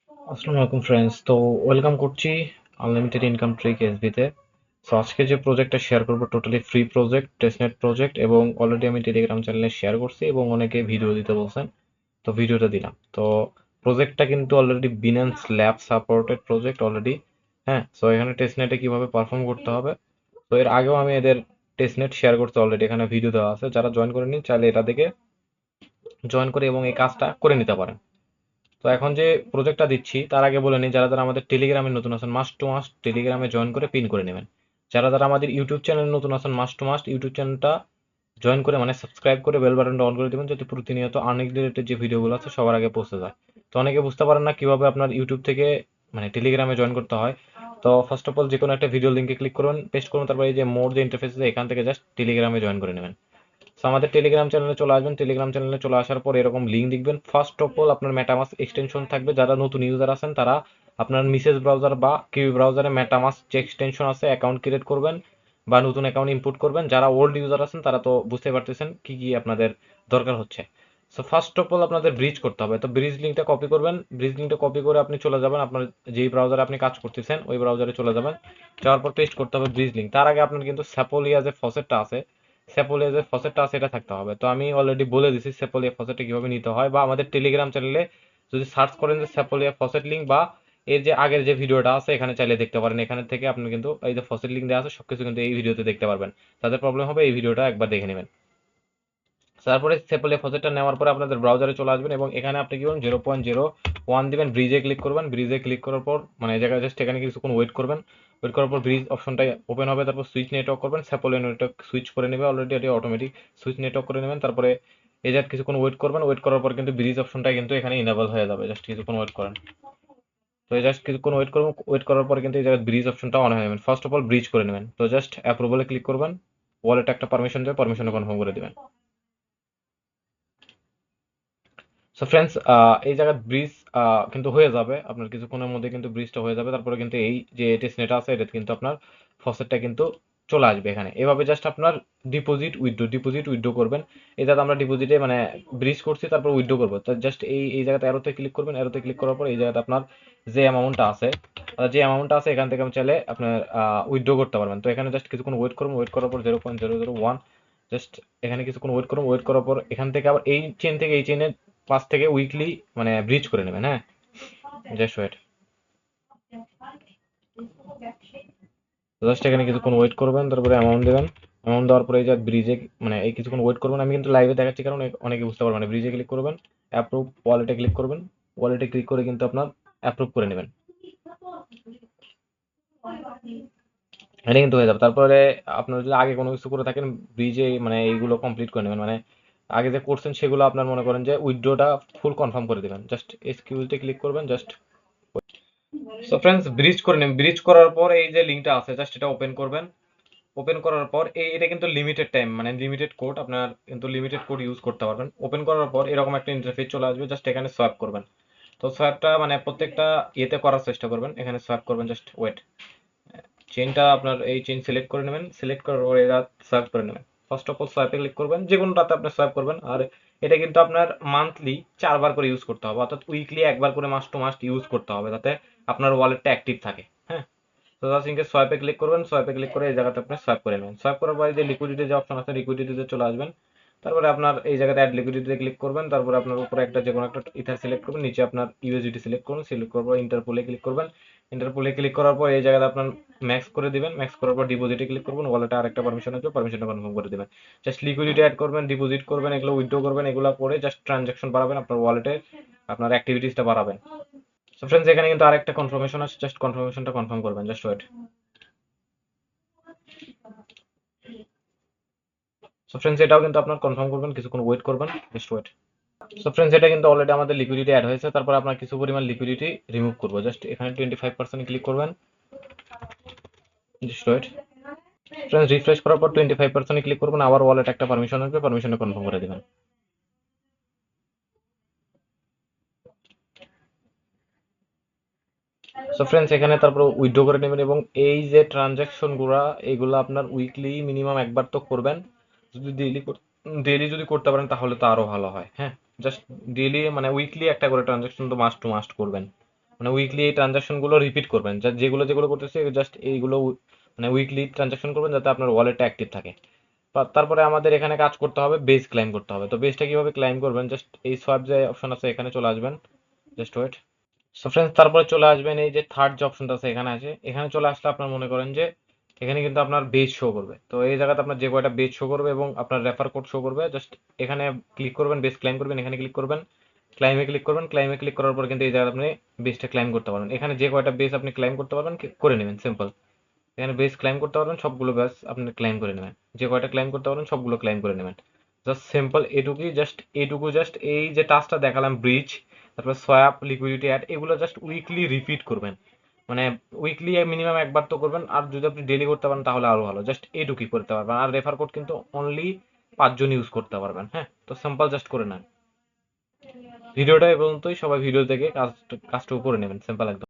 আসসালামু আলাইকুম ফ্রেন্ডস। তো ওয়েলকাম করছি আনলিমিটেড ইনকাম ট্রিক এসবিতে। সো আজকে যে প্রজেক্টটা শেয়ার করব totally free project, testnet project, এবং অলরেডি আমি টেলিগ্রাম চ্যানেলে শেয়ার করছি এবং অনেকে ভিডিও দিতে বলছেন, তো ভিডিওটা দিলাম। তো প্রজেক্টটা কিন্তু already Binance lab supported project already. হ্যাঁ, সো এখানে টেস্টনেটে কিভাবে পারফর্ম করতে হবে, তো এর আগেও আমি এদের টেস্টনেট শেয়ার করতে অলরেডি এখানে ভিডিও দেওয়া আছে। যারা জয়েন করে নিন চাইলে এটা থেকে জয়েন করে এবং এই কাজটা করে নিতে পারেন। তো এখন যে প্রজেক্টটা দিচ্ছি তার আগে বলে নিই, যারা যারা আমাদের টেলিগ্রামে নতুন আছেন মাস্ট টু মাস্ট টেলিগ্রামে জয়েন করে পিন করে নেবেন। যারা যারা আমাদের ইউটিউব চ্যানেলে নতুন আছেন মাস্ট টু মাস্ট ইউটিউব চ্যানেলটা জয়েন করে মানে সাবস্ক্রাইব করে বেল বাটনটা অন করে দেবেন, যাতে প্রতিনিয়ত আর্নিং রিলেটেড যে ভিডিওগুলো আছে সবার আগে পৌঁছে যায়। তো অনেকে বুঝতে পারেন না কিভাবে আপনার ইউটিউব থেকে মানে টেলিগ্রামে জয়েন করতে হয়। তো ফার্স্ট অফ অল যে কোনো একটা ভিডিও লিঙ্কে ক্লিক করুন, পেস্ট করুন, তারপরে এই যে মোর যে ইন্টারফেস আছে এখান থেকে জাস্ট টেলিগ্রামে জয়েন করে নেবেন। সো আমাদের টেলিগ্রাম চ্যানেলে চলে আসবেন। টেলিগ্রাম চ্যানেলে চলে আসার পর এরকম লিঙ্ক দেখবেন। ফার্স্ট অফ অল আপনার মেটামাস্ক এক্সটেনশন থাকবে। যারা নতুন ইউজার আছেন তারা আপনার মিসেস ব্রাউজার বা কিউই ব্রাউজারে মেটামাস্ক যে এক্সটেনশন আছে অ্যাকাউন্ট ক্রিয়েট করবেন বা নতুন অ্যাকাউন্ট ইনপুট করবেন। যারা ওল্ড ইউজার আছেন তারা তো বুঝতে পারতেছেন কি কি আপনাদের দরকার হচ্ছে। সো ফার্স্ট অফ অল আপনাদের ব্রিজ করতে হবে। তো ব্রিজ লিঙ্কটা কপি করবেন। ব্রিজ লিঙ্কটা কপি করে আপনি চলে যাবেন আপনার যেই ব্রাউজারে আপনি কাজ করতেছেন ওই ব্রাউজারে চলে যাবেন। যাওয়ার পর পেস্ট করতে হবে ব্রিজ লিঙ্ক। তার আগে আপনার কিন্তু স্যাপোলিয়া যে ফসেটটা আছে, স্যাপোলিয়া যে ফসেটটা আছে এটা থাকতে হবে। তো আমি অলরেডি বলে দিছি স্যাপোলিয়া ফসেটটা কিভাবে নিতে হয়, বা আমাদের টেলিগ্রাম চ্যানেলে যদি সার্চ করেন যে স্যাপোলিয়া ফসেট লিঙ্ক, বা এর যে আগের যে ভিডিওটা আছে এখানে চাইলে দেখতে পারেন। এখানে থেকে আপনি কিন্তু এই যে ফসেট লিঙ্ক দেওয়া আছে সবকিছু কিন্তু এই ভিডিওতে দেখতে পারবেন। তাদের প্রবলেম হবে এই ভিডিওটা একবার দেখে নেবেন। তারপরে সেপলে ফসেটটা নেওয়ার পরে আপনাদের ব্রাউজারে চলে আসবেন এবং এখানে আপনি কি করবেন 0.01 দিবেন, ব্রিজে ক্লিক করবেন। ব্রিজে ক্লিক করার পর মানে এই জায়গায় জাস্ট এখানে কিছুক্ষণ ওয়েট করবেন। ওয়েট করার পর ব্রিজ অপশনটা ওপেন হবে, তারপর সুইচ নেটওয়ার্ক করবেন। সেপলে নেটওয়ার্ক সুইচ করে নেবে অলরেডি, এটি অটোমেটিক সুইচ নেটওয়ার্ক করে নেবেন। তারপরে এই যে কিছুক্ষণ ওয়েট করবেন। ওয়েট করার পর কিন্তু ব্রিজ অপশনটা কিন্তু এখানে ইনেবল হয়ে যাবে। জাস্ট কিছুক্ষণ ওয়েট করেন। তো জাস্ট কিছুক্ষণ ওয়েট করবেন। ওয়েট করার পর কিন্তু এই জায়গায় ব্রিজ অপশনটা অন হয়ে যাবেন। ফার্স্ট অফ অল ব্রিজ করে নেবেন। তো জাস্ট অ্যাপ্রুভালে ক্লিক করবেন। ওয়ালেটে একটা পারমিশন দেবে, পারমিশনে কনফার্ম করে দিবেন। সো ফ্রেন্ডস, এই জায়গায় ব্রিজ কিন্তু হয়ে যাবে আপনার কিছুক্ষণের মধ্যে, কিন্তু ব্রিজটা হয়ে যাবে। তারপরে কিন্তু এই যে টেস্টনেট আছে এটা কিন্তু আপনার ফসেটটা কিন্তু চলে আসবে এখানে। এভাবে জাস্ট আপনার ডিপোজিট উইথড্র করবেন। এই যাতে আমরা ডিপোজিটে মানে ব্রিজ করছি তারপর উইথড্র করবো, তো জাস্ট এই জায়গাতে অ্যারোতে ক্লিক করবেন। অ্যারোতে ক্লিক করার পর এই জায়গাতে আপনার যে অ্যামাউন্টটা আছে এখান থেকে আমি চাইলে আপনার উইথড্র করতে পারবেন। তো এখানে জাস্ট কিছুক্ষণ ওয়েট করুন। ওয়েট করার পর 0.001 জাস্ট এখানে কিছুক্ষণ ওয়েট করুন। ওয়েট করার পর এখান থেকে আবার এই চেন থেকে এই চেনে পাঁচ থেকে উইকলি মানে ব্রিজ করে নেবেন। হ্যাঁ, জাস্ট ওয়েট। জাস্ট এখানে কিছুক্ষণ ওয়েট করবেন, তারপরে অ্যামাউন্ট দেবেন। অ্যামাউন্ট দেওয়ার পরে এই যে ব্রিজে মানে এই কিছুক্ষণ ওয়েট করবেন। আমি কিন্তু লাইভে দেখাচ্ছি কারণ অনেকে বুঝতে পারবেন না। ব্রিজে ক্লিক করবেন, অ্যাপ্রুভ, ওয়ালেটে ক্লিক করবেন। ওয়ালেটে ক্লিক করে কিন্তু আপনার অ্যাপ্রুভ করে নেবেন। এটা কিন্তু হয়ে যাবে। তারপরে আপনার যদি আগে কোনো কিছু করে থাকেন ব্রিজে মানে এইগুলো কমপ্লিট করে নেবেন। মানে আগে যে করছেন সেগুলো আপনার মনে করেন যে উইথড্রটা ফুল কনফার্ম করে দেবেন। জাস্ট এসকিউতে ক্লিক করবেন। জাস্ট সো ফ্রেন্ডস, ব্রিজ করে নেবেন। ব্রিজ করার পর এই যে লিঙ্কটা আছে জাস্ট এটা ওপেন করবেন। ওপেন করার পর এটা কিন্তু লিমিটেড টাইম মানে লিমিটেড কোড, আপনার কিন্তু লিমিটেড কোড ইউজ করতে পারবেন। ওপেন করার পর এরকম একটা ইন্টারফেস চলে আসবে। জাস্ট এখানে সোয়াইপ করবেন। তো সোয়াইপটা মানে প্রত্যেকটা ইয়েতে করার চেষ্টা করবেন। এখানে সোয়াইপ করবেন। Just wait. চেইনটা আপনার এই চেইন সিলেক্ট করে নেবেন। সিলেক্ট করার পর এটা সোয়াইপ করে নেবেন। ফার্স্ট অফ অল সোয়াইপে ক্লিক করবেন, যে কোনোটাতে আপনি সোয়াইপ করবেন। আর এটা কিন্তু আপনার মান্থলি 4 বার করে ইউজ করতে হবে, অর্থাৎ উইকলি একবার করে মাস টু মাস ইউজ করতে হবে যাতে আপনার ওয়ালেটটা অ্যাক্টিভ থাকে। হ্যাঁ, তো জাস্ট ইনকে সোয়াইপে ক্লিক করবেন। সোয়াইপে ক্লিক করে এই জায়গাতে আপনি সোয়াইপ করে নেবেন। সোয়াইপ করার পরে যে লিকুইডিটি যে অপশন আছে লিকুইডিটিতে চলে আসবেন। তারপরে আপনার এই জায়গাতে অ্যাড লিকুইডিটিতে ক্লিক করবেন। তারপরে আপনার উপরে একটা যে কোনো একটা ইথার সিলেক্ট করবেন, নিচে আপনার ইউএসডিটি সিলেক্ট করুন। সিলেক্ট করার পর ইন্টারপোলে ক্লিক করবেন। ইন্টারপোলে ক্লিক করার পর এই জায়গাতে আপনার ম্যাক্স করে দিবেন। ম্যাক্স করার পর ডিপোজিটে ক্লিক করবেন। ওয়ালেটে আরেকটা পারমিশন আছে, পারমিশনটা কনফার্ম করে দিবেন। জাস্ট লিকুইডিটি অ্যাড করবেন, ডিপোজিট করবেন, এগুলো উইথড্র করবেন, এগুলো করে জাস্ট ট্রানজাকশন বাড়াবেন আপনার ওয়ালেটে, আপনার অ্যাক্টিভিটিসটা বাড়াবেন। সো ফ্রেন্ডস, এখানে কিন্তু আরেকটা কনফার্মেশন আছে, জাস্ট কনফার্মেশনটা কনফার্ম করবেন। Just wait. সো ফ্রেন্ডস, এটাও কিন্তু আপনার কনফার্ম করবেন, কিছুক্ষণ ওয়েট করবেন। Just wait. সো ফ্রেন্ডস, এটা কিন্তু অলরেডি আমাদের লিকুইডিটি অ্যাড হয়েছে। তারপর আপনার কিছু পরিমাণ লিকুইডিটি রিমুভ করবো। জাস্ট এখানে 25% ক্লিক করবেন। Just wait. ফ্রেন্ডস, রিফ্রেশ করার পর 25% ক্লিক করবেন। আবার ওয়ালেট একটা পারমিশন আসবে, পারমিশনে কনফার্ম করে দিবেন। সো ফ্রেন্ডস, এখানে তারপর উইথড্র করে নেবেন এবং এই যে ট্রানজাকশন গুলা এগুলো আপনার উইকলি মিনিমাম একবার তো করবেন। যদি ডেইলি যদি করতে পারেন তাহলে তো আরো ভালো হয়। হ্যাঁ, জাস্ট ডেইলি মানে উইকলি একটা করে ট্রানজাকশন তো মাস্ট টু মাস্ট করবেন। মানে উইকলি এই ট্রানজাকশন গুলো রিপিট করবেন, যেগুলো যেগুলো করতেছে জাস্ট এইগুলো মানে উইকলি ট্রানজাকশন করবেন যাতে আপনার ওয়ালেটটা অ্যাক্টিভ থাকে। তারপরে আমাদের এখানে কাজ করতে হবে, বেস ক্লাইম করতে হবে। তো বেসটা কিভাবে ক্লাইম করবেন, জাস্ট এই সোয়াপ যে অপশন আছে এখানে চলে আসবেন, জাস্ট ওয়েট। সো ফ্রেন্ডস, তারপরে চলে আসবেন এই যে থার্ড যে অপশনটা আছে এখানে আছে, এখানে চলে আসলে আপনার মনে করেন যে এখানে কিন্তু আপনার বেজ শো করবে। তো এই জায়গাতে আপনার যে কয়টা বেজ শো করবে এবং আপনার রেফার কোড শো করবে, জাস্ট এখানে ক্লিক করবেন, বেস ক্লাইম করবেন, এখানে ক্লিক করবেন, ক্লাইমে ক্লিক করবেন। ক্লাইমে ক্লিক করার পর কিন্তু এই জায়গায় আপনি বেসটা ক্লাইম করতে পারবেন। এখানে যে কয়টা বেস আপনি ক্লাইম করতে পারবেন করে নেবেন, সিম্পল। এখানে বেস ক্লাইম করতে পারবেন, সবগুলো বেস আপনি ক্লাইম করে নেবেন, যে কয়টা ক্লাইম করতে পারবেন সবগুলো ক্লাইম করে নেবেন। জাস্ট সিম্পল এটুকুই, জাস্ট এইটুকু, জাস্ট এই যে টাস্কটা দেখালাম, ব্রিজ, তারপর সোয়াপ, লিকুইডিটি অ্যাড, এগুলো জাস্ট উইকলি রিপিট করবেন। মানে উইকলি মিনিমাম একবার তো করবেন, আর যদি আপনি ডেলি করতে পারেন তাহলে আরো ভালো। জাস্ট এইটুকুই করতে পারবেন, আর রেফার কোড কিন্তু অনলি 5 জন ইউজ করতে পারবেন। হ্যাঁ, তো সিম্পল জাস্ট করে নেন। ভিডিওটা এই পর্যন্তই, সবাই ভিডিও দেখে কাজটা করে নেবেন, সিম্পল একদম।